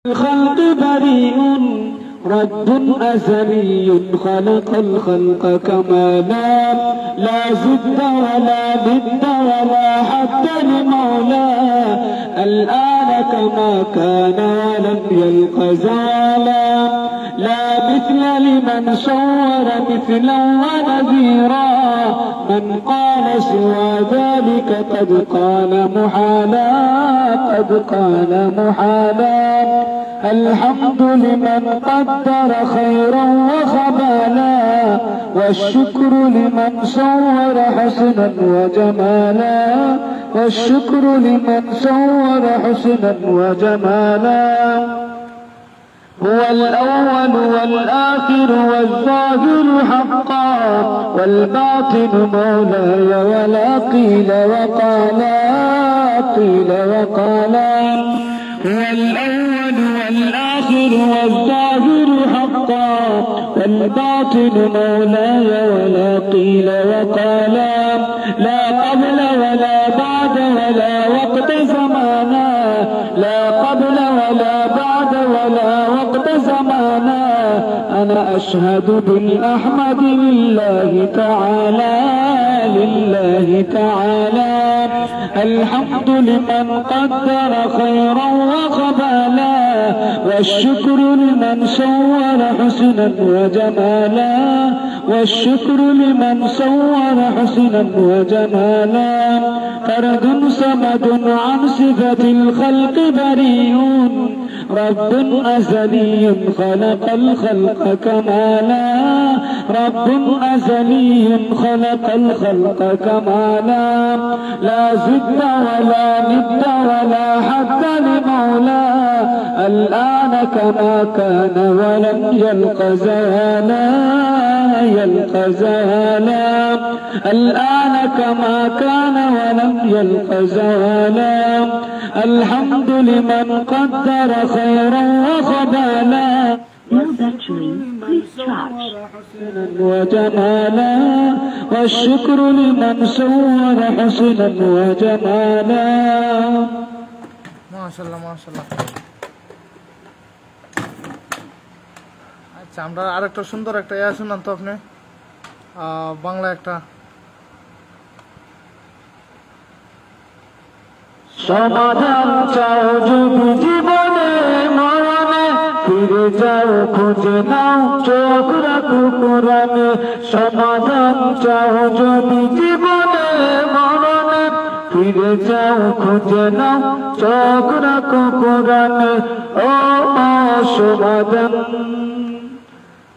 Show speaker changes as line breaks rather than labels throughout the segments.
الخلق بريء رب أزلي خلق الخلق كمالا لا زد ولا ند ولا حد لمولاه الآن كما كان ولم يلق زوالا لا مثل لمن صور مثلا ونذيرا من قال سوى ذلك قد قال محالا قد قال محالا الحمد لمن قدر خيرا وخبالا والشكر لمن صور حسنا وجمالا والشكر لمن صور حسنا وجمالا هو الأول والآخر والظاهر حقا والباطن مولاي ولا قيل وقالا قيل وقالا هو الأول والآخر والظاهر حقا والباطن مولاي ولا قيل وقالا لا قبل ولا بعد ولا وقت زمانا لا قبل ولا بعد ولا وقت زمانا أنا أشهد بالأحمد لله تعالى لله تعالى الحمد لمن قدر خيرا وخبالا والشكر لمن صور حسنا وجمالا والشكر لمن صور حسنا وجمالا فرد صمد عن صفة الخلق بريء رب أزلي خلق الخلق كمالا رب أزلي خلق الخلق كمالا لا زد ولا ند ولا حد لمولاه الآن كما كان ولم يلق زوالا يلق زوالا الآن كما كان ولم يلق زوالا الحمد لمن قدر خيرا وخبالا وجمالا والشكر لمن صور حسنا وجمالا
ما شاء الله ما شاء الله আচ্ছা আমরা আরেকটা সুন্দর একটা ইয়া শুনলাম তো আপনি বাংলা একটা
সমাধান চাও যদি জীবনে মরণে ফিরে যাও খুঁজে নাও চোখ রাখো কোরআনে সমাধান চাও যদি জীবনে মরণে ফিরে যাও খুঁজে নাও চোখ রাখো কোরআনে ও সমাধান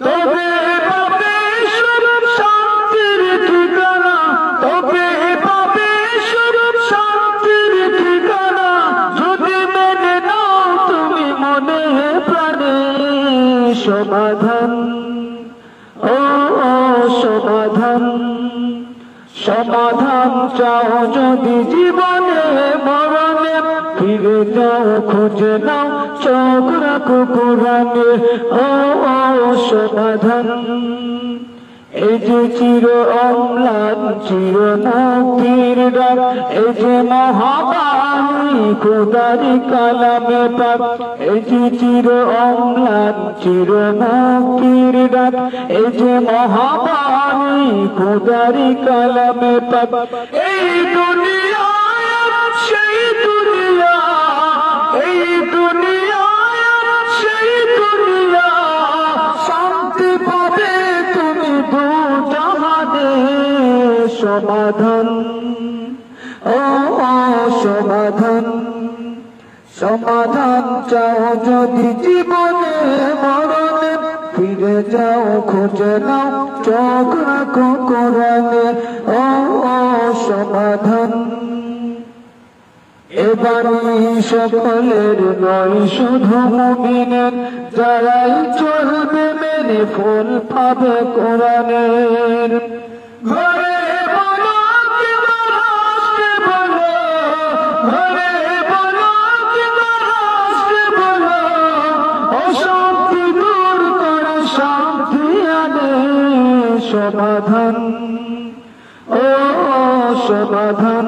তবে পাবে স্বরূপ শান্তির ঠিকানা তবে পাবে স্বরূপ শান্তির ঠিকানা যদি মেনে নাও তুমি মনে প্রাণে সমাধান ও সমাধান সমাধান চাও যদি জীবনে মরণে ফিরে যাও খুঁজে নাও চোখ রাখো কোরআনে ও সমাধান এই যে চির অম্লান চির মুক্তির ডাক এই যে মহাবাণী খোদারি কালামে পাক এই যে চির অম্লান চির মুক্তির ডাক এই যে মহাবাণী খোদারি কালামে পাক এই দুনিয়া সেই দুনিয়া এই দুনিয়া সেই দুনিয়া শান্তি পাবে তুমি দু জাহানে সমাধান ও সমাধান সমাধান চাও যদি জীবনে মরণে ফিরে যাও খুঁজে নাও চোখ রাখো কোরআনে ও সমাধান এবারই সকলের নয় শুধু মুমিনের যারাই চলবে মেনে ফল পাবে কোরআনের ঘরে বলো কিংবা রাষ্ট্রে বলো ঘরে বলো কিংবা রাষ্ট্রে বলো অশান্তি দূর করে শান্তি আনে সমাধান ও সমাধান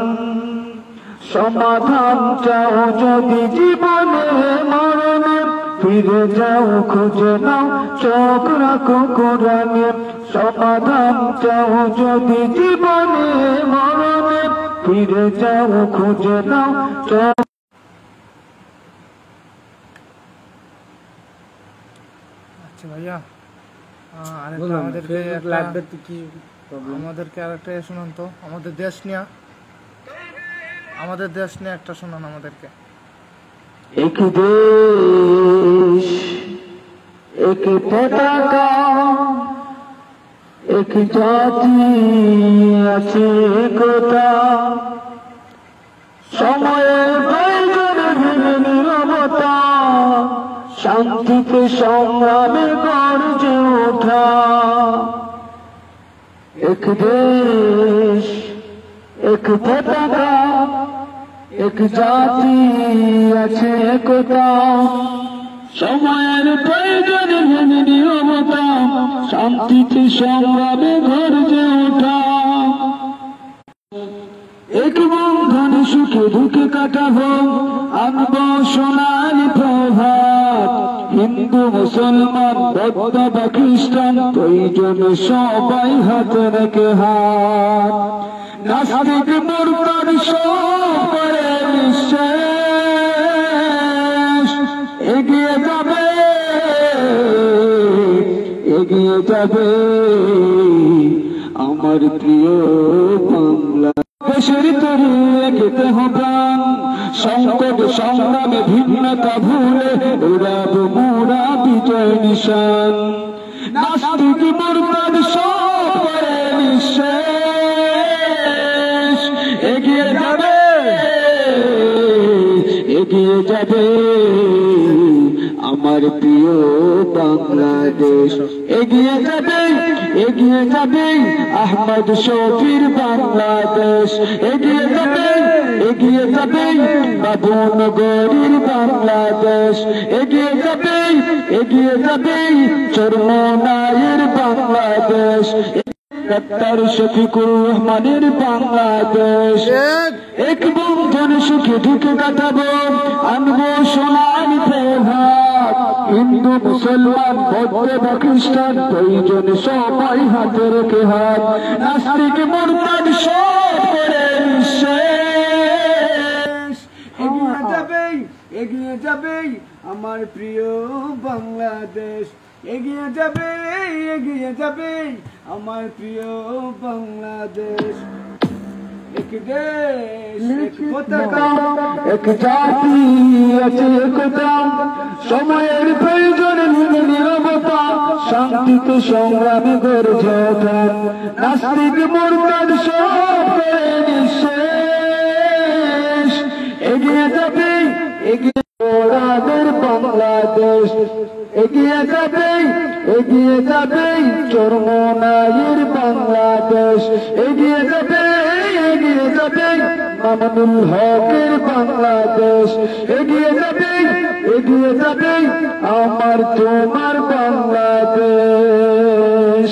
সমাধান চাও যদি জীবনে মরণে ফিরে যাও খুঁজে নাও চোখ রাখো কোরআনে সমাধান চাও যদি জীবনে মরণে ফিরে যাও খুঁজে নাও চোখ।
আচ্ছা ভাইয়া আরেকটা আমাদেরকে আরেকটা শুনান তো, আমাদের দেশ নিয়ে একটা শোনান আমাদেরকে।
এক দেশ এক পতাকা এক জাতি আছে একতা সময়ের প্রয়োজনে ভেঙে নীরবতা শান্তিতে সংগ্রামে গর্জে ওঠা। এক দেশ এক পতাকা এক জাতি আছে একতা সময়ের প্রয়োজনে ভেঙে নীরবতা শান্তিতে সংগ্রামে গর্জে ওঠা। এক বন্ধনে সুখে দুঃখে কাটাবো আনবো সোনালি প্রভাত হিন্দু মুসলমান বৌদ্ধ বা খ্রিস্টান প্রয়োজনে সবাই হাতে রেখে হাত নাস্তিক মুরতাদ সব করে নিঃশেষ এগিয়ে যাবে আমার প্রিয় বাংলা দেশের তরু এগিতে হবান সংকট সংগ্রামে ভিন্নতা ভুলে উড়াব মোরা বিজয় নিশান নাস্তিক মুরতাদ সব করে নিঃশেষ এগিয়ে যাবে আমার প্রিয় বাংলাদেশ এগিয়ে যাবে আহমদ শফির বাংলাদেশ এগিয়ে যাবে বাবুনগরীর বাংলাদেশ এগিয়ে যাবে চরমনাইয়ের বাংলাদেশ ডাক্তার শফিকুর রহমানের বাংলাদেশ এক বন্ধন সুখে দুঃখে কাটাবো আনবো সোনালি প্রভাত হিন্দু মুসলমান বৌদ্ধ বা খ্রিস্টান প্রয়োজনে সবাই হাতে রেখে হাত নাস্তিক মুরতাদ সব করে নিঃশেষ
এগিয়ে যাবে আমার প্রিয় বাংলাদেশ এগিয়ে যাবে আমার প্রিয় বাংলাদেশ এক দেশ এক পতাকা
এক জাতি আছে একতা সময়ের প্রয়োজনে ভেঙে নীরবতা শান্তিতে সংগ্রামে গর্জে ওঠা নাস্তিক মুরতাদ সব করে নিঃশেষ এগিয়ে যাবে ওরাদের বাংলাদেশ এগিয়ে যাবে চরমনাইয়ের বাংলাদেশ এগিয়ে যাবে মামুনুল হকের বাংলাদেশ এগিয়ে যাবে আমার তোমার বাংলাদেশ।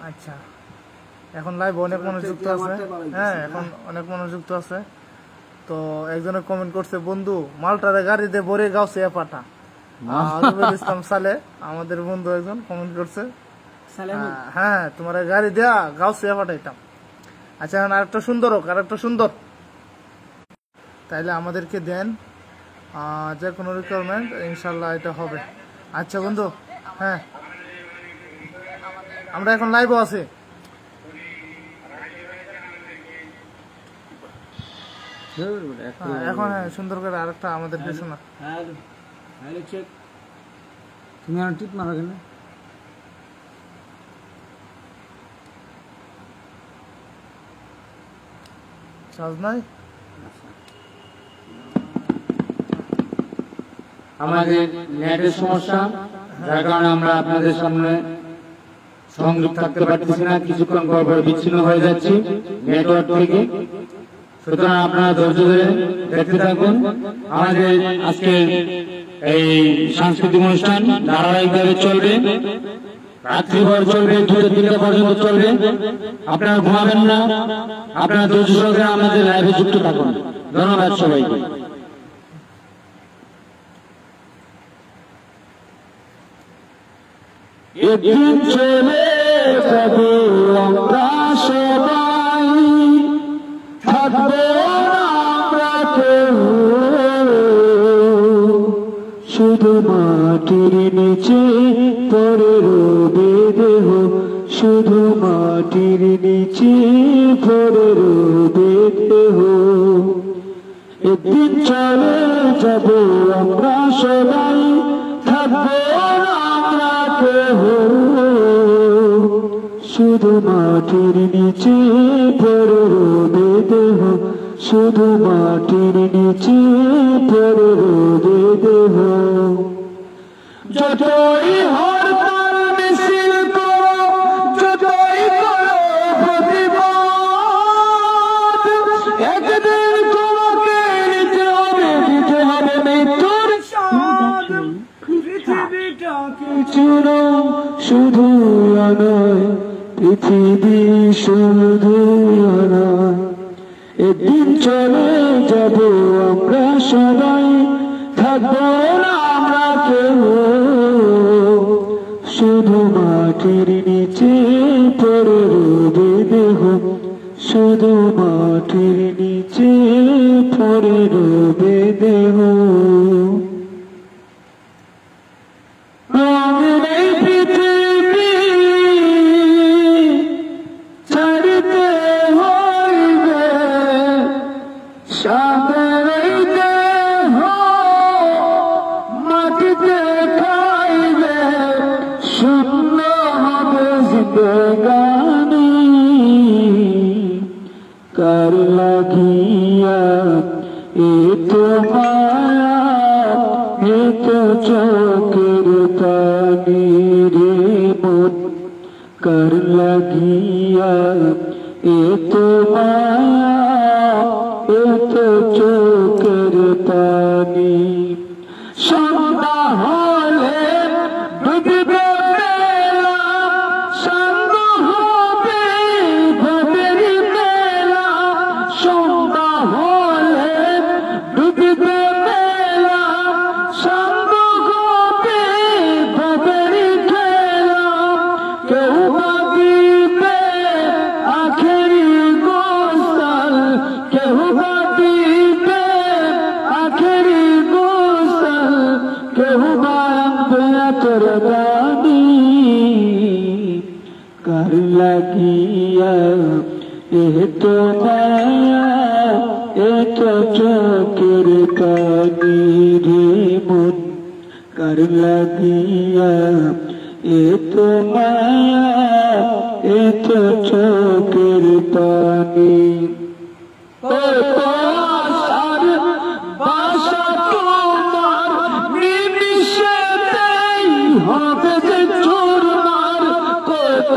আচ্ছা এখন লাইভ অনেক মানুষ যুক্ত আছে, হ্যাঁ এখন অনেক মানুষ যুক্ত আছে। তো একজনে কমেন্ট করছে, বন্ধু মালটারে গাড়িতে ভরে গাউছে পাঠা। ইসলাম সালে আমাদের বন্ধু একজন কমেন্ট করছে, হ্যাঁ তোমার গাড়ি দেয়া গাউছে পাঠাইতাম। আচ্ছা এখন আরেকটা সুন্দর হোক, আরেকটা সুন্দর, তাইলে আমাদেরকে দেন যে কোনো রিকোয়ারমেন্ট, ইনশাল্লাহ এটা হবে। আচ্ছা বন্ধু, হ্যাঁ আমরা এখন লাইভও আছি। এখন হ্যাঁ সুন্দর করে আরেকটা আমাদের শোনা।
তুমি আর টিপ মারো কেন?
চার্জ নাই।
আমাদের নেটের সমস্যা, যার কারণে আমরা আপনাদের সামনে সংযোগ থাকতে পারতেছি না, কিছুক্ষণ পর পর বিচ্ছিন্ন হয়ে যাচ্ছি নেটওয়ার্ক থেকে। সুতরাং আপনারা ধৈর্য ধরে দেখতে থাকুন। আমাদের আজকে এই সাংস্কৃতিক অনুষ্ঠান ধারাবাহিকভাবে চলবে, রাত্রিভর চলবে, 2-3টা পর্যন্ত চলবে। আপনারা ঘুমাবেন না, আপনারা ধৈর্য সহকারে আমাদের লাইভে যুক্ত থাকুন। ধন্যবাদ সবাইকে।
একদিন চলে যাবে আমরা সবাই, থাকবো না আমরা কেউ, শুধু মাটির নিচে পড়ে রবে দেহ, শুধু মাটির নিচে পড়ে রবে দেহ। একদিন চলে যাবে আমরা সবাই, থাকবো না আমরা কেহ, শুধু মাটির নিচে পড়ে রবে দেহ, শুধু মাটির নিচে পড়ে রবে দেহ। যতই হরতাল মিছিল করো, যতই করো প্রতিবাদ, একদিন তোমাকে নিতে হবে মৃত্যুর স্বাদ। পৃথিবীটা কিছু নয়, শুধু নয়, পৃথিবী শুধু নয়। একদিন চলে যাব আমরা সবাই, থাকবো না আমরা কেউ, শুধু মাটির নিচে পড়ে রবে দেহ, শুধু মাটির নিচে পড়ে রবে দেহ। রঙের এই পৃথিবী ছাড়তে হইবে, সাদের এই দেহ মাটিতে খাইবে, শূন্য হবে জিন্দেগানি। কার লাগিয়া এত মায়া, এত চোখের পানি রে মন, কার লাগিয়া এত মায়া, এত চোখের পানি। সন্ধ্যা হলে ডুববে বেলা, সঙ্গ হবে ভবের মেলা। সন্ধ্যা হলে ডুববে বেলা, সঙ্গ হবে ভবের খেলা। কেউ বা দিবে আখেরি গোসল, কেউ বা দিবে আখেরি গোসল, কেউ বা আনবে তোর গানি। কার লাগিয়া এত মায়া, এত চোখের পানি রে মন, কার লাগিয়া এত মায়া, এত চোখের পানি। কত আশার বাসা তোমার, নিমিষেতেই হবে যে চুরমার। কত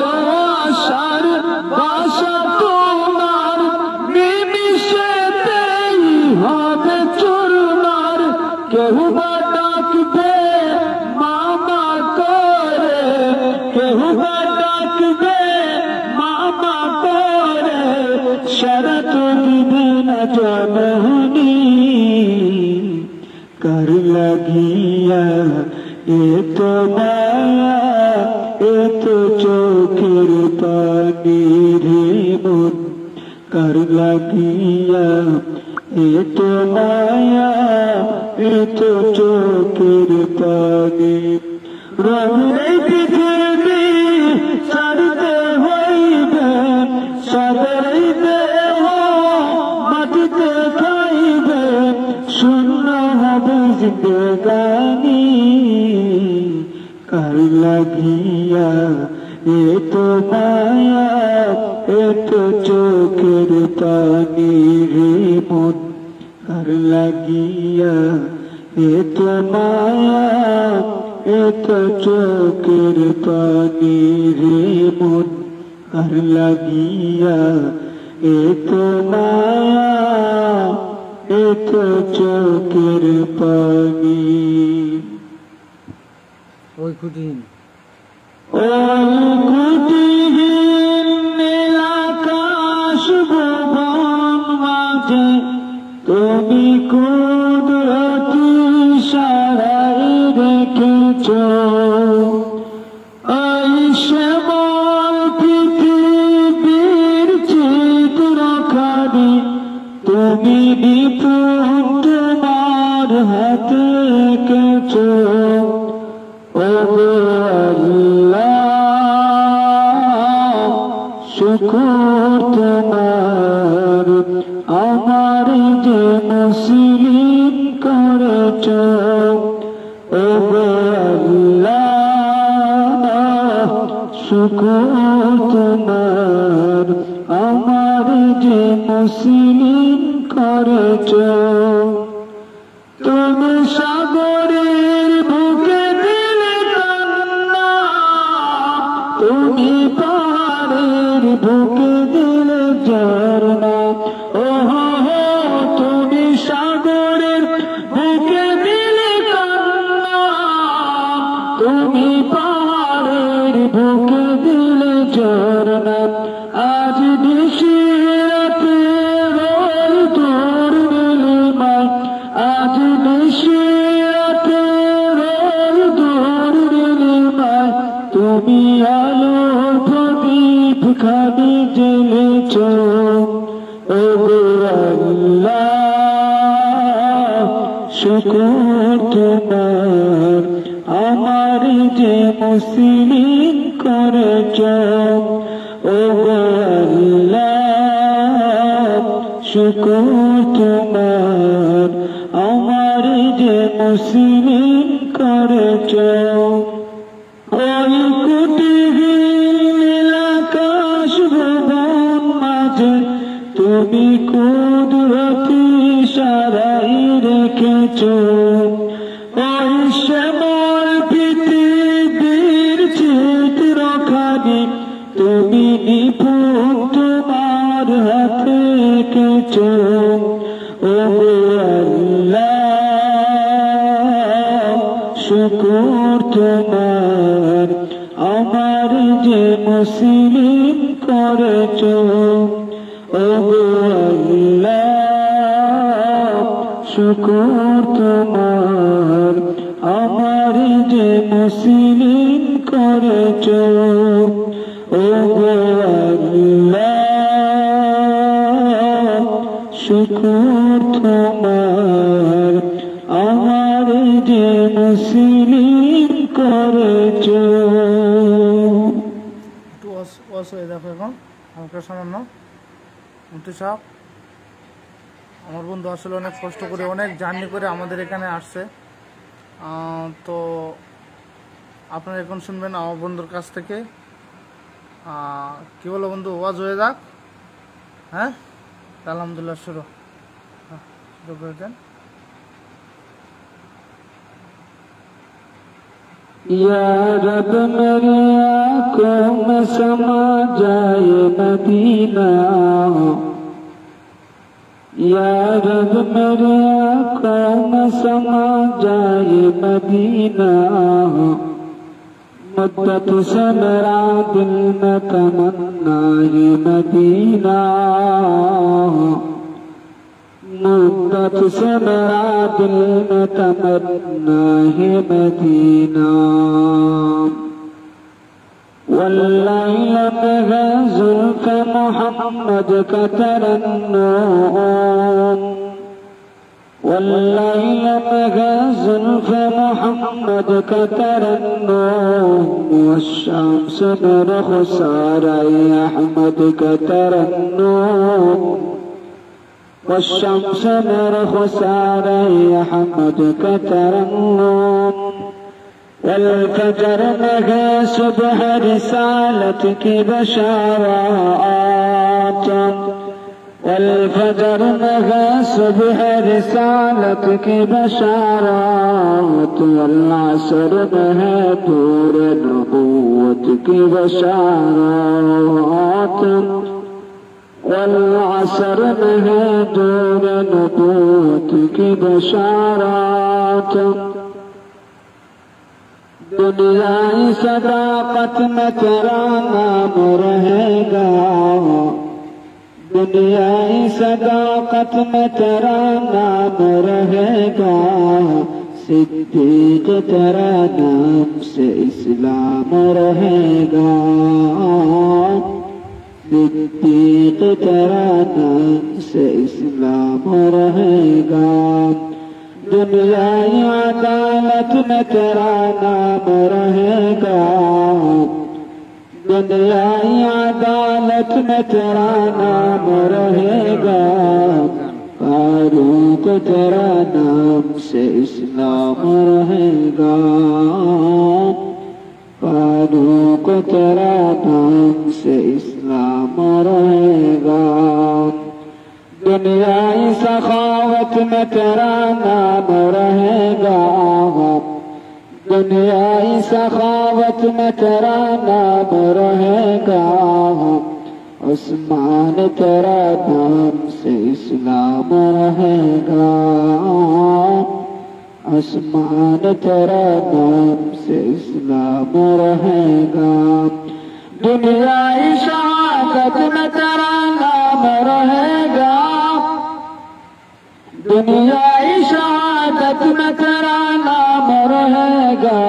আশার বাসা তোমার, নিমিষেতেই হবে চুরমার। কেউ বা ডাকবে মামা করে, কেউ বা ডাকবে মামা করে, সারা তো দিবে না জননী। কার লাগিয়া এত মায়া, এত চোখের পানি রে মন, কার লাগিয়া এত মায়া, এত চোখের পানি। রঙের পৃথিবী ছাড়তে হইবে, সাদের দেহ মাটিতে খাইবে, শূন্য হবে জিন্দেগানি। কার লাগিয়া এত মায়া, এত চোখের পানি রে মন, কার লাগিয়া এত মায়া, এত চোখের পানি রে মন, কার লাগিয়া এত মায়া, এত চোখের পানি।
ওই খুঁটিহীন
ওই খুঁটিহীন নীল আকাশ ভুবন মাঝে তুমি কুদরতি ইশারায় রেখেছ ওই শ্যামল পৃথিবীর চিত্রখানি তুমি নিপুণ তোমার হাতে এঁকেছ ওগো আল্লাহ শুকর তোমার আমার যে মুসলিম করেছ ওগো আল্লাহ শুকর তোমার আমার যে মুসলিম করেছ তুমি সাগরের বুকে দিলে কান্না তুমি পাহাড়ের বুকে দিলে ঝরনা ওহো তুমি সাগরের বুকে দিলে কান্না তুমি পাহাড়ের বুকে দিলে ঝরনা আজ নিশিরাতে রোল তোর নীলিমায় আজ নিশিরাতে রোল তোর নীলিমায় তুমি আলোর প্রদীপ খানি জ্বেলেছ ওগো আল্লাহ শুকর তোমার আমার যে মুসলিম করেছ ওগো আল্লাহ শুকর তোমার আমার যে মুসলিম করেছ ওই কুটিহীন আকাশ ভুবন মাঝে তুমি কুদরতি ইশারায় রেখেছ ওই শ্যামল পৃথিবীর চিত্রখানি তুমি নিপুণ তোমার হাতে এঁকেছ ওগো আল্লাহ শুকর তোমার আমার যে মুসলিম করেছ ওগো আল্লাহ শুকর তোমার আমার যে মুসলিম করেছ ওগো আল্লাহ শুকর তোমার আমার যে মুসলিম করেছ
একটু ওয়াশ হয়ে দেখো এখন হালকা সামান্য মুফতি সাহেব আমার বন্ধু আসলে অনেক কষ্ট করে অনেক জার্নি করে আমাদের এখানে আসছে তো আপনারা এখন শুনবেন আমার বন্ধুর কাছ থেকে কি বলো বন্ধু ওয়াজ হয়ে যাক হ্যাঁ আলহামদুলিল্লাহ শুরু করে দেন
या रब मेरे आँखों में समा जाए मदीना या रब मेरे आँखों में समा जाए मदीना मुद्दत से मेरा दिल में तमन्ना है मदीना मुद्दत से मेरा दिल में तमन्ना है मदीना والليل में जुल्फ मोहम्मद का तरन्नुम والليل में जुल्फ मोहम्मद का तरन्नुम والشمس में रुखसार अहमद का तरन्नुम والشمس में रुखसार अहमद का तरन्नुम والفجر में सुबह रिसालत की बशारात والفجر में सुबह रिसालत की बशारात والعصر में दूर नबूवत की बशारात والعصر में दूर नबूवत की बशारात दुनियाई सदाकत में तेरा नाम रहेगा दुनियाई सदाकत में तेरा नाम रहेगा, सिद्दीक तेरा नाम से इस्लाम रहेगा, सिद्दीक तेरा नाम से इस्लाम रहेगा। दुनियाई अदालत में तेरा नाम रहेगा, दुनियाई अदालत में तेरा नाम रहेगा, फारूक तेरा नाम से इस्लाम रहेगा, फारूक तेरा नाम से इस्लाम रहेगा। दुनियाई सखावत में तेरा नाम रहेगा, दुनियाई सखावत में तेरा नाम रहेगा, उस्मान तेरा नाम से इस्लाम रहेगा, उस्मान तेरा नाम से इस्लाम रहेगा। दुनियाई शहादत में तेरा नाम रहेगा, दुनियाई शहादत में तेरा नाम रहेगा,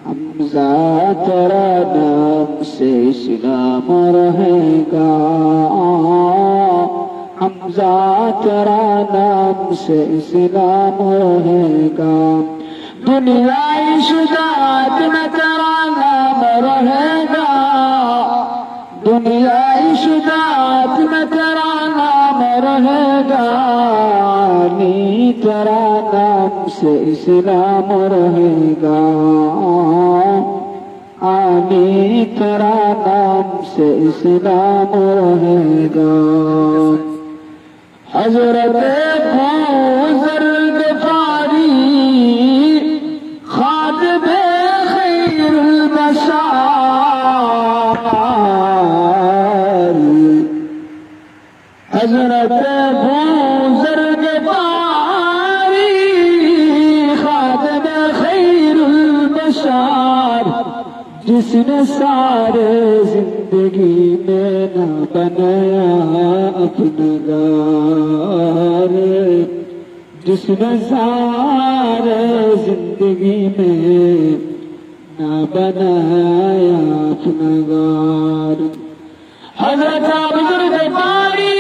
हमजा तेरा नाम से इस्लाम रहेगा, हमजा तेरा नाम से इस्लाम रहेगा। दुनियाई शुजाअत में तेरा नाम रहेगा, दुनियाई शुजाअत में तेरा नाम रहेगा, अली तेरा नाम से इस्लाम रहेगा, अली तेरा नाम से इस्लाम रहेगा। हज़रत अबूज़र ग़फ़ारी खादिम खैरुल बशर, हज़रत अबूज़र ग़फ़ारी खादिम खैरुल बशर, जिसने सारे जिंदगी में न बनाया अपना घर, जिसने सारे जिंदगी में न बनाया अपना घर। हज़रत अबूज़र ग़फ़ारी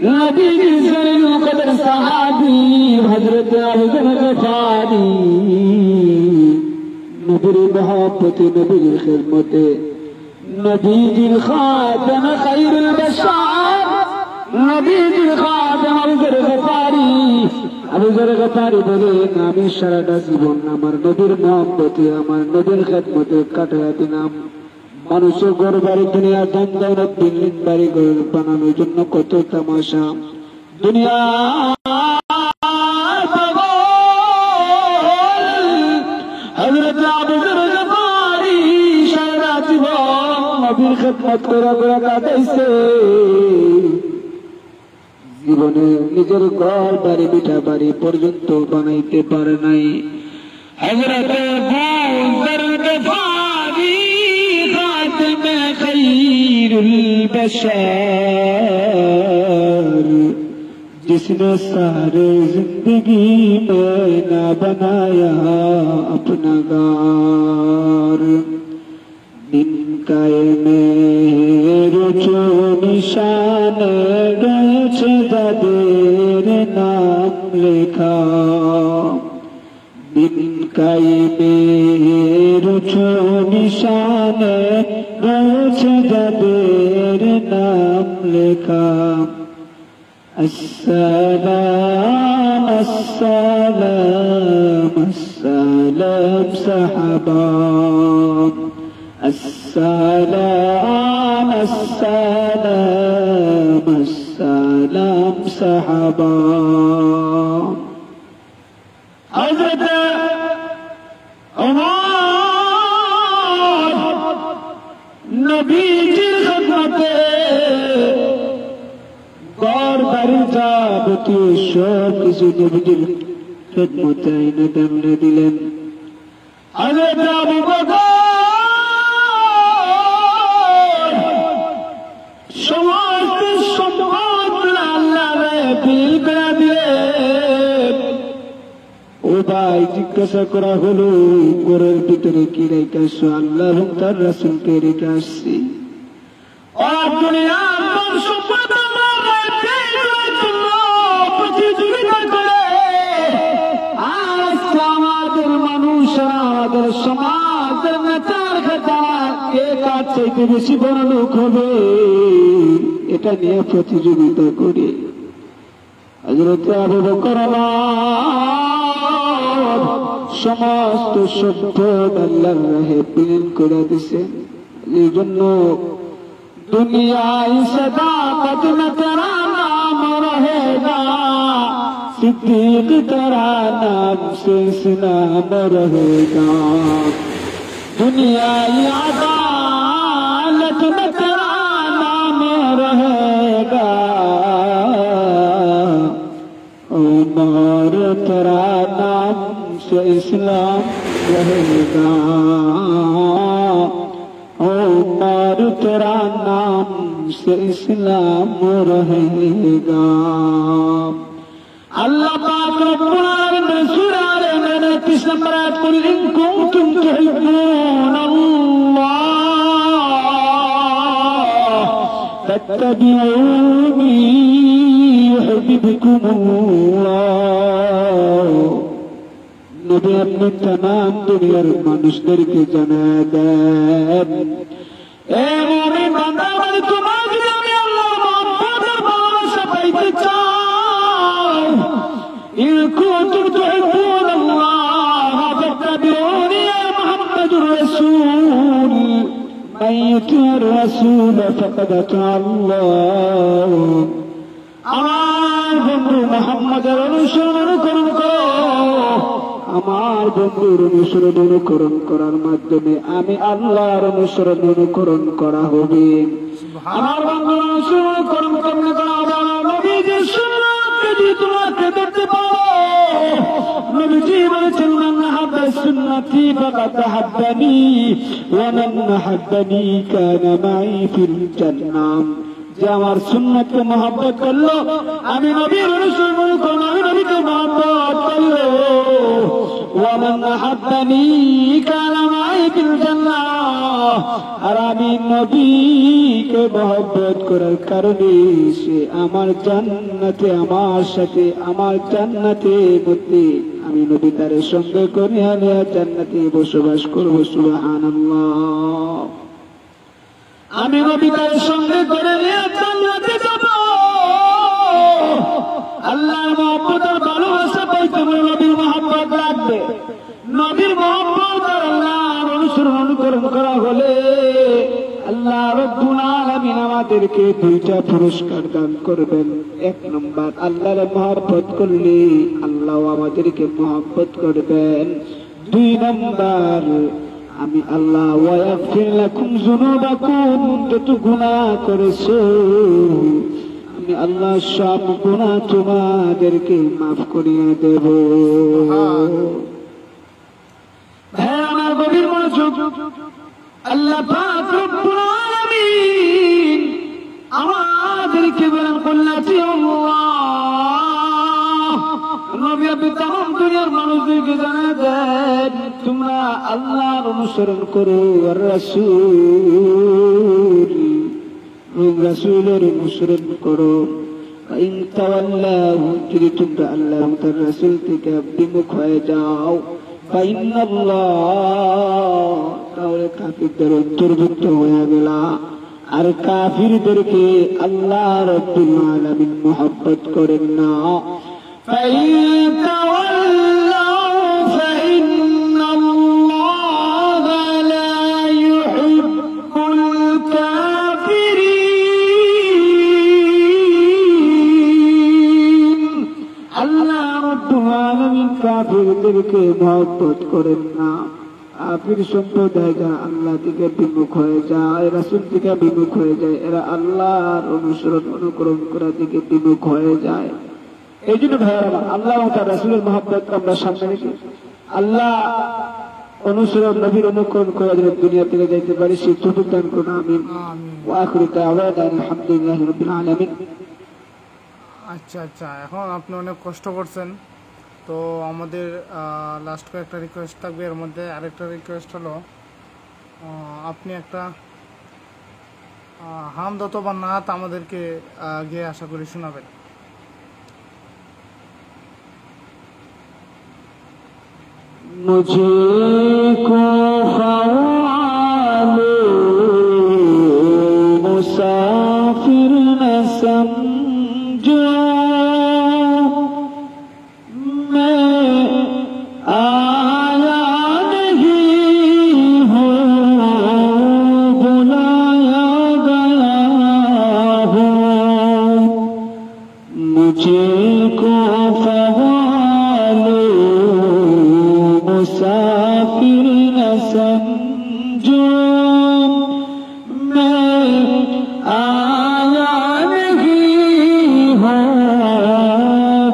नबी की ज़रील क़दर सहाबी, हज़रत अबूज़र ग़फ़ारी नबीर मोहब्बत, नबीर खिदमत, नबीर खातम खैरुल बशर, नबीर खातम अबूज़र ग़फ़ारी। अबूज़र ग़फ़ारी বলেন, আমি সারাটা জীবন আমার নবীর মোহব্বতে, আমার নবীর খেদমতে কাটায়া দিলাম। মানুষের ঘর বাড়ি দুনিয়া দান দৌলত বিল্ডিং বাড়ি ঘর বানানোর জন্য কত তামাশা, দুনিয়া हज़रत अबूज़र ग़फ़ारी सारा जीवन नबीर খিদমত করে করে কাটাইছে। জীবনে নিজের ঘর বাড়ি বিটা বাড়ি পর্যন্ত বানাইতে পারে নাই। हज़रत अबूज़र ग़फ़ारी खातिम खैरुल बशर, जिसने सारे जिंदगी में न बनाया अपना घर, दिन काए मेरे चो निशान गए जादेर नाम लेखा, दिन काए मेरे चो निशान गए जादेर नाम लेखा। अस्सलाम अस्सलाम अस्सलाम सहाबा, अस्सलाम अस्सलाम अस्सलाम सहाबा। हज़रत उमर नबी की खिदमते ঘর বাড়ি যাবতীয় সব কিছু নবীর খেদমতে আইনে তেমনে দিলেন। হযরত আবু বকর জিজ্ঞাসা করা হলো ঘরের ভিতরে কি রেখে আসছো? আল্লাহ এবং তার রাসূলকে রেখে আসছি। আর দুনিয়ার কোন সম্পদ প্রতিযোগিতা করে আজকে আমাদের মানুষরা, আমাদের সমাজের নেতার খেতা কে কার চাইতে বেশি বড় লোক হবে এটা নিয়ে প্রতিযোগিতা করে হযরত আবু বকর সমস্ত সম্পদ আল্লাহর রাহে বিলীন করে দিয়েছেন। এই জন্য দুনিয়ায় সদাকত में तेरा नाम रहेगा, सिद्दीक तेरा नाम से नाम रहेगा। दुनियाई अदालत में तेरा नाम रहेगा, उमर तेरा नाम से इस्लाम रहेगा, उमर तेरा नाम से इस्लाम रहेगा। अल्लाह पाक रब्बुल आलमीन सूरा आल-इमरान 30 नंबर आयत कुल इन कुंतुम तुहिब्बूनल्लाह फत्तबिऊनी युहिब्बुकुमुल्लाह। नबी अपने तमाम दुनियार মানুষদেরকে জানায় দেন, এ মুমিন বান্দা, আমি তোমাকে আমি আল্লাহর মহব্বতের ভালোবাসা পাইতে চাই। ইন কুনতুম তুহিব্বুনাল্লাহ ফাত্তাবিউনি ইয়া মুহাম্মাদুর রাসূল, মান ইউতি'র রাসূল ফাকাদ আতাআল্লাহ। আমার বন্ধু মুহাম্মদের অনুসরণ করুন করো, আমার বন্ধুর অনুসরণ অনুকরণ করার মাধ্যমে আমি আল্লাহর অনুসরণ অনুকরণ করা হবে। আমার বন্ধুর অনুসরণ অনুকরণ কেমনে করা হবে? নবীজির সুন্নাতকে যদি তোমাকে ধরতে পারো, নবীজি বলেছেন মান হাব্বা সুন্নতি ফাকাদ হাব্বানি ওয়া মান হাব্বানি কানা মাই ফিল জান্নাহ। যে আমার সুন্নতকে মহব্বত করলো, আমি নবীর অনুসরণ অনুকরণ, আমি নবীকে মহব্বত করলো, ومن أحبني كان معي في الجنة। আর আমি নবীকে মহব্বত করার কারণে সে আমার জান্নাতে আমার সাথে, আমার জান্নাতের মধ্যে আমি নবী তার সঙ্গে করে নিয়ে জান্নাতে বসবাস করবো। সুবহানাল্লাহ। আমি নবী তার সঙ্গে করে নিয়ে জান্নাতে যাব। আল্লাহর মহব্বতের ভালোবাসা পাইতে হলে নবীর মহব্বত লাগবে। নবীর মহব্বত আর আল্লাহর অনুসরণ অনুকরণ করা হলে আল্লাহ রব্বুল আলামিন আমাদেরকে দুইটা পুরস্কার দান করবেন। এক নম্বর, আল্লাহর মহব্বত করলে আল্লাহ আমাদেরকে মহব্বত করবেন। দুই নম্বর, আমি আল্লাহ ওয়াগফির লাকুম যুনুবাকুম, যত গুনাহ করেছো আমি আল্লাহ সব গুনাহ তোমাদেরকে মাফ করিয়ে দেব। হ্যাঁ, আমার গভীর মনোযোগ। আল্লাহ পাক রব্বুল আলামিন আমাদেরকে বলেন কুল্লাতি আল্লাহ। নবী আপনি তামাম দুনিয়ার মানুষদেরকে জানায় দেন তোমরা আল্লাহর অনুসরণ করো, আর রাসূল রাসূলের অনুসরণ করো। ইন তাওয়াল্লাহু, যদি তোমরা আল্লাহ এবং তার রাসূল থেকে বিমুখ হয়ে যাও, ফাইন্নাল্লাহ, তাহলে কাফিরদের অন্তর্ভুক্ত হয়ে গেলা। আর কাফিরদেরকে আল্লাহ রাব্বুল আলামিন মহব্বত করেন না। ফাইন তাওয়াল্লাহু ফাইন্নাল্লাহ লা ইউহিব্বুল কাফিরিন। আল্লাহ রাব্বুল আলামিন কাফিরদেরকে মহব্বত করেন না। কাফির সম্প্রদায় যারা আল্লাহ থেকে বিমুখ হয়ে যায়, রাসূল থেকে বিমুখ হয়ে যায়, এরা আল্লাহর অনুসরণ অনুকরণ করা থেকে বিমুখ হয়ে যায়। এই জন্য ভাইয়েরা, আল্লাহ এবং তার রাসূলের মহব্বত আমরা সামনে রেখে আল্লাহ অনুসরণ নবীর অনুকরণ করে যেন দুনিয়া থেকে যাইতে পারি, সে তৌফিক দান করুন। আমিন। ওয়া আখিরু দাওয়ানা আলহামদুলিল্লাহি রাব্বিল আলামিন।
আচ্ছা আচ্ছা, এখন আপনি অনেক কষ্ট করছেন, তো আমাদের লাস্ট কয়েকটা রিকোয়েস্ট থাকবে, এর মধ্যে আরেকটা রিকোয়েস্ট হলো আপনি একটা হামদ অথবা নাত আমাদেরকে গিয়ে আশা করি শোনাবেন।
मुझे को ख्वाले मुसाफिर न समझो, मैं आया नहीं हूँ, बुलाया गया हूँ। मुझे को मुसाफिर न समझो, मैं आया नहीं हूँ,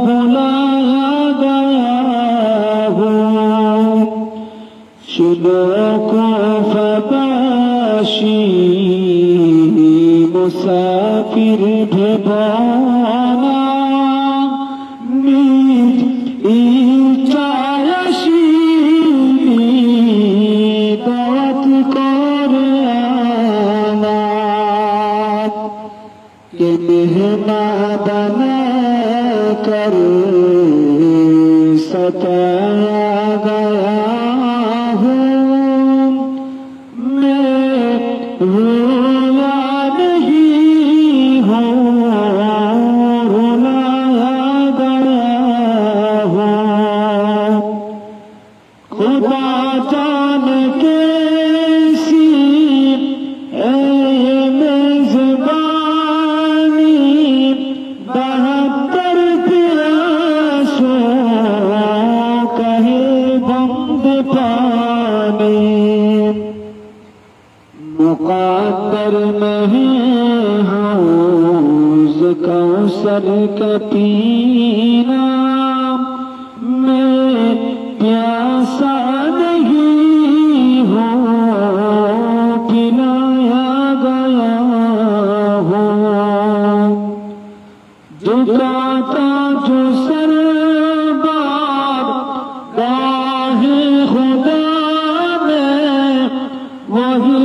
बुलाया गया हूँ। सुनो को फबाशी मुसाफिर भेबाना मीत मेहना बना कर सताया गया हूँ, मैं रोया नहीं हूँ, रुलाया गया हूँ। खुदा जान कैसी है मुक़द्दर में हौज़ कौसर का पीना, मैं प्यासा नहीं हूँ, पिलाया गया हूँ। झुकाता जो सर बार गाहे खुदा में, वही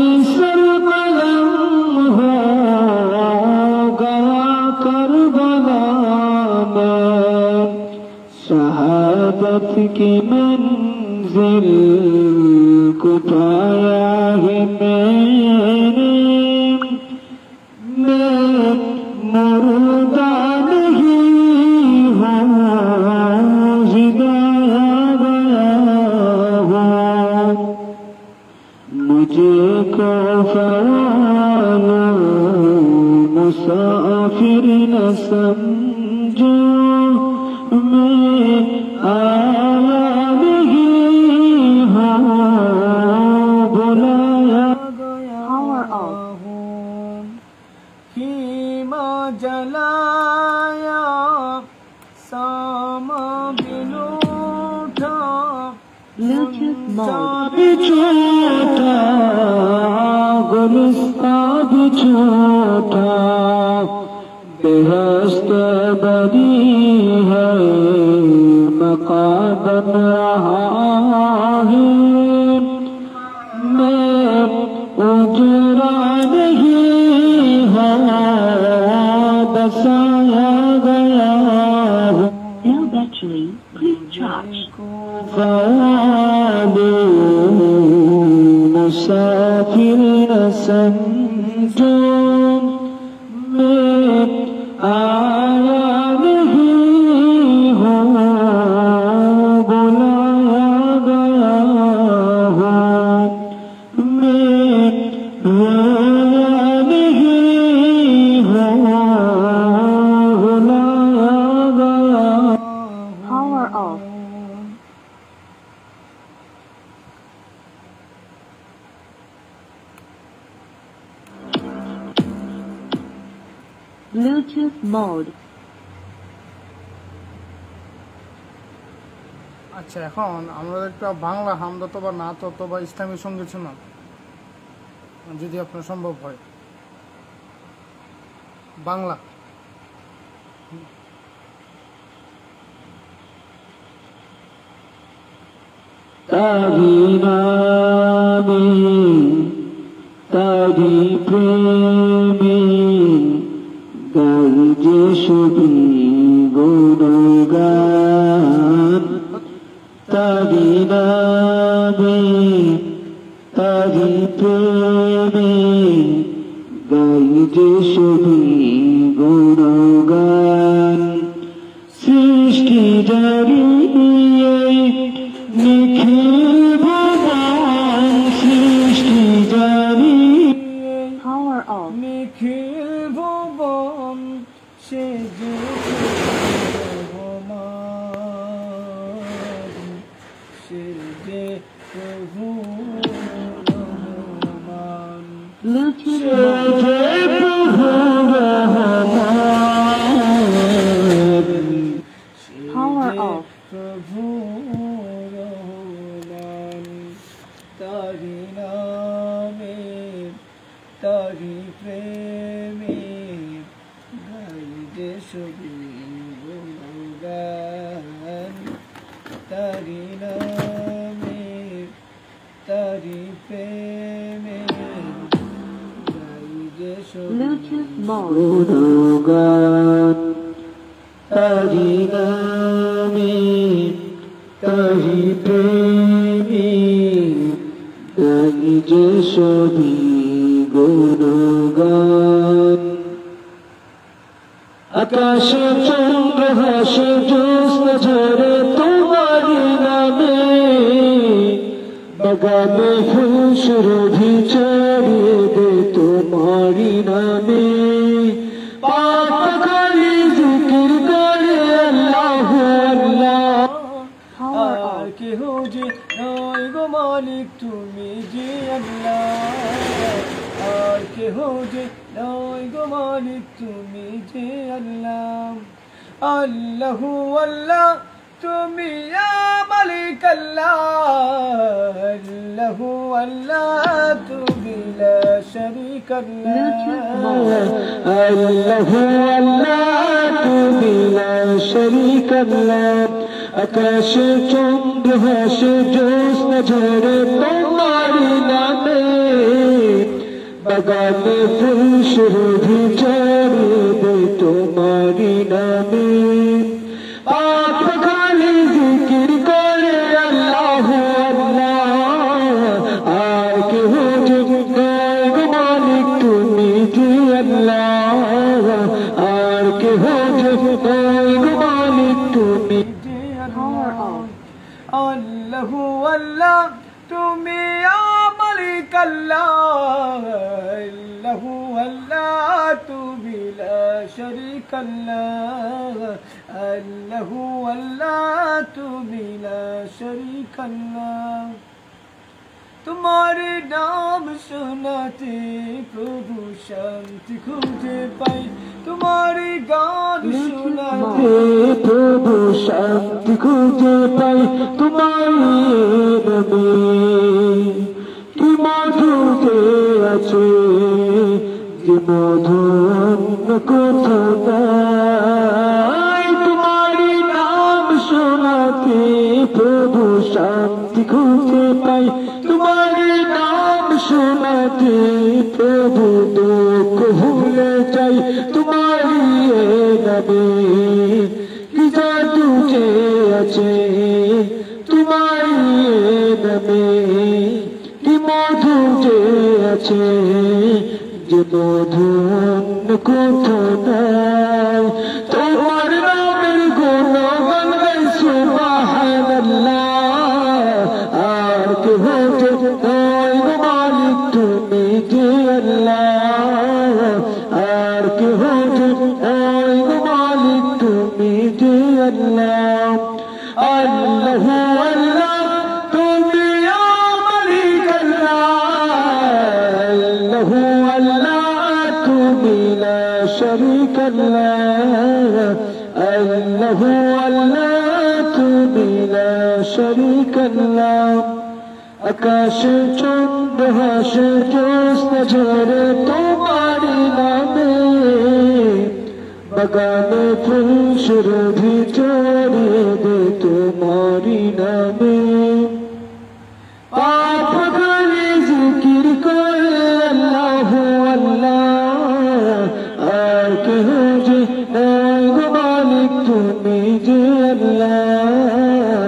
शहादत की मंजिल को पाया है मैंने, मैं मुर्दा नहीं हूँ, जिगाया गया हूँ। मुझे को ख्वालो मुसाफिर न समझो, मैं आया नहीं हूँ, बुलाया गया हूँ।
हीमा जलाया सामा बिलूठा,
बिछोटा गुलिस्ता बिछोटा, बेहस्त बनी है मकादन रहा है, मैं उजरा नहीं हूँ, बसाया गया हूँ।
Now battery, please charge.
मुसाफिर न समझो, मैं आया नहीं हूँ, बुलाया गया हूँ। मैं रोया नहीं हूँ, बुलाया गया।
Power off. Bluetooth mode.
আচ্ছা, এখন আমরা একটা বাংলা হামদ অথবা নাত অথবা ইসলামী সঙ্গীত শোনান, যদি আপনার সম্ভব হয়। বাংলা
তারি নামে তারি প্রেমে গাই যে ছবি গুণগান তারি নামে তারি প্রেমে গাই যে ছবি গুণগান সৃষ্টি জারিয়ে নিখিল ভুবন সৃষ্টি জারিয়ে
Power off.
নিখিল ভুবন সে যে রহমান সে যে প্রভু রহমান
Bluetooth
সে
mode.
যে প্রভু রহমান
Power off.
প্রভু রহমান তারি নামে তারি প্রেমে গাই যে ছবি গুণগান তারি নামে তারি প্রেমে গাই যে ছবি
Bluetooth mode.
গুণগান তারি নামে তারি প্রেমে গাই যে ছবি গুণগান আকাশে চন্দ্র হাসে জ্যোৎস্না ঝরে তোমারি নামে বাগানে ফুল সুরভি ছড়িয়ে দে তোমারি নামে পাখালি জিকির করে আল্লাহ আল্লাহ
Power
আর
off.
কেহ যে নয় গো মালিক তুমি যে আল্লাহ আর কেহ যে নয় গো মালিক তুমি যে আল্লাহ আল্লাহু আল্লাহ তুমি মালিক আল্লাহ আল্লাহু আল্লাহ তুমি লা শরীক
আল্লাহ আল্লাহ তুমি লা শরীক আল্লাহ আকাশে চন্দ্র হাসে জ্যোৎস্না ঝরে তোমারি নামে বাগানে ফুল সুরভি ছড়িয়ে দে তোমারি নামে পাখালি জিকির করে আল্লাহ আল্লাহ আর কেহ যে নয় গো মালিক তুমি যে আল্লাহ আর কেহ যে নয় গো মালিক তুমি
Power off.
আল্লাহু আল্লাহ তুমি মালিক আল্লাহ আল্লাহু আল্লাহ তুমি লা শরীক আল্লাহ আল্লাহু আল্লাহ তুমি লা শরীক আল্লাহ তোমারে নাম শোনাতে প্রভু শান্তি খুঁজে পাই তোমারে গান শোনাতে
প্রভু শান্তি খুঁজে পাই তোমারি নামে কি মধু যে আছে যে মধু অন্য কোথাও নাই তোমারি নাম শোনাতে প্রভু শান্তি খুঁজে পাই তোমারি নাম শোনাতে প্রভু দুঃখ ভুলে যাই তোমারি নামে কি জাদু যে আছে তোমারি নামে কি মধু যে আছে যে মধু অন্য কোথাও নাই তোমার নামের গুণগান গাই সুবহানাল্লাহ আর কেহ যে নয় গো মালিক তুমি যে আল্লাহ আর কেহ যে নয় গো মালিক তুমি যে আল্লাহ আল্লাহু আল্লাহ তুমি মালিক আল্লাহ আল্লাহু আল্লাহ তুমি লা শরীক আল্লাহ আল্লাহু আল্লাহ তুমি লা শরীক আল্লাহ আকাশে চন্দ্র হাসে জ্যোৎস্না ঝরে তোমারি নামে বাগানে ফুল সুরভি ছড়িয়ে দে তোমারি নামে তুমি যে আল্লাহ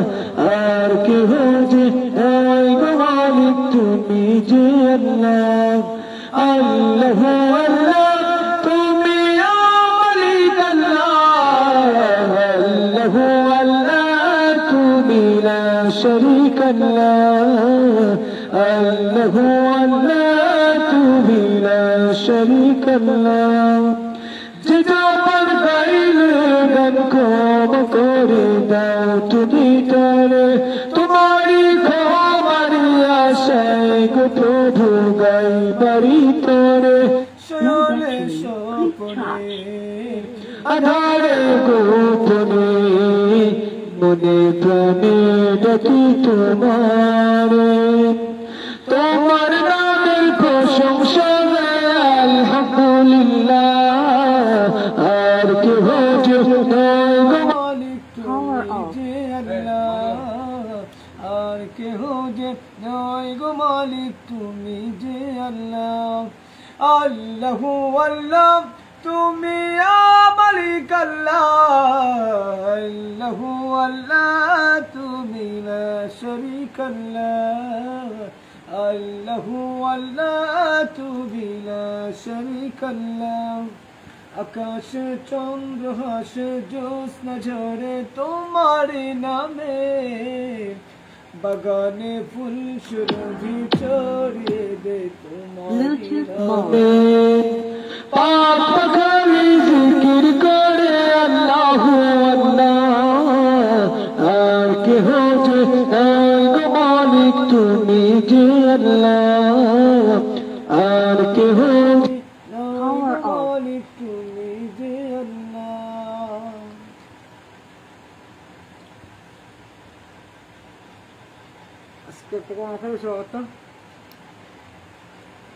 আর কেহ যে নাই গো মালিক তুমি যে আল্লাহ আল্লাহ আল্লাহ তুমি মালিক আল্লাহ আল্লাহ আল্লাহ তুমি লা শরীক আল্লাহ আল্লাহ আল্লাহ তুমি লা শরীক আল্লাহ যে তোমার গাইলে গান কম করে দাও তুমি তারে তোমারই ক্ষমারি আশায় গো প্রভু গাই বাড়ি তোরে
শয়নে স্বপনে
আধারে গোপনে মনে প্রাণে ডাকি তোমারে তোমার নামের প্রশংসা আলহামদুলিল্লাহ আর কেহ যে নাই গো
মালিক তুমি যে আল্লাহ আর কেহ যে নাই গো মালিক তুমি যে আল্লাহ আল্লাহ আল্লাহ তুমি মালিক আল্লাহ আল্লাহ আল্লাহ তুমি লা শরীক আল্লাহ আল্লাহ আল্লাহ তুমি লা শরীক আল্লাহ আকাশে চন্দ্র হাসে জ্যোৎস্না ঝরে তোমার নামে বাগানে ফুল সুরভি ছড়িয়ে দে তোমার
Bluetooth
নামে।
mode.
পাপ খালি জিকির করে আল্লাহ আল্লাহ আর কেহ যে নাই গো মালিক তুমি যে আল্লাহ আর কেহ
Power off.
মালিক তুমি যে আল্লাহ। আজকে প্রোগ্রাম শেষ হতো।